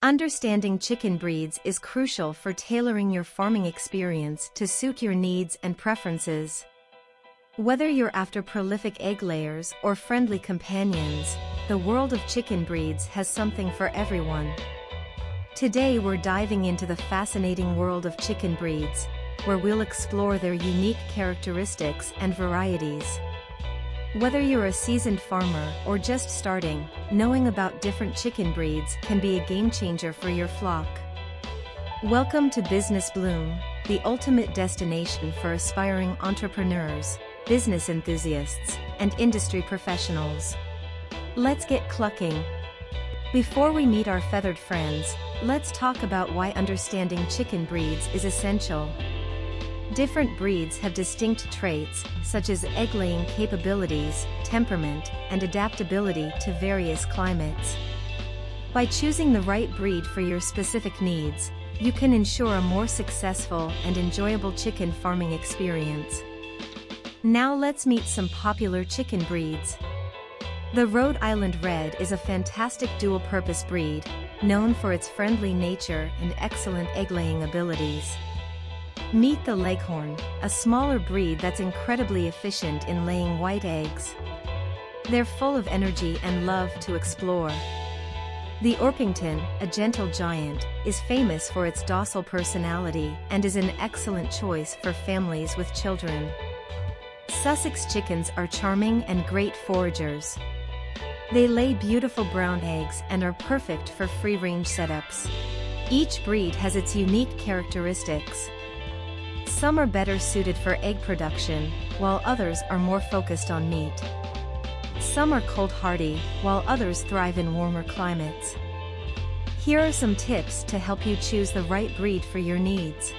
Understanding chicken breeds is crucial for tailoring your farming experience to suit your needs and preferences. Whether you're after prolific egg layers or friendly companions, the world of chicken breeds has something for everyone. Today we're diving into the fascinating world of chicken breeds, where we'll explore their unique characteristics and varieties. Whether you're a seasoned farmer or just starting, knowing about different chicken breeds can be a game changer for your flock. Welcome to Business Bloom, the ultimate destination for aspiring entrepreneurs, business enthusiasts, and industry professionals. Let's get clucking. Before we meet our feathered friends, let's talk about why understanding chicken breeds is essential. Different breeds have distinct traits, such as egg-laying capabilities, temperament, and adaptability to various climates. By choosing the right breed for your specific needs, you can ensure a more successful and enjoyable chicken farming experience. Now let's meet some popular chicken breeds. The Rhode Island Red is a fantastic dual-purpose breed, known for its friendly nature and excellent egg-laying abilities. Meet the Leghorn, a smaller breed that's incredibly efficient in laying white eggs. They're full of energy and love to explore. The Orpington, a gentle giant, is famous for its docile personality and is an excellent choice for families with children. Sussex chickens are charming and great foragers. They lay beautiful brown eggs and are perfect for free-range setups. Each breed has its unique characteristics. Some are better suited for egg production, while others are more focused on meat. Some are cold-hardy, while others thrive in warmer climates. Here are some tips to help you choose the right breed for your needs.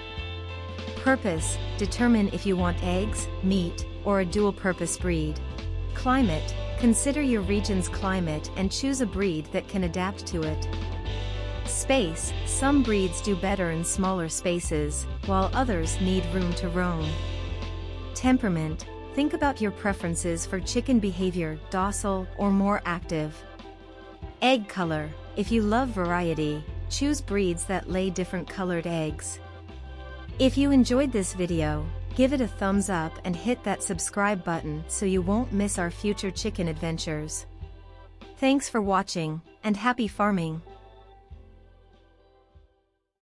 Purpose: determine if you want eggs, meat, or a dual-purpose breed. Climate: consider your region's climate and choose a breed that can adapt to it. Space: some breeds do better in smaller spaces, while others need room to roam. Temperament: think about your preferences for chicken behavior, docile or more active. Egg color: if you love variety, choose breeds that lay different colored eggs. If you enjoyed this video, give it a thumbs up and hit that subscribe button so you won't miss our future chicken adventures. Thanks for watching, and happy farming!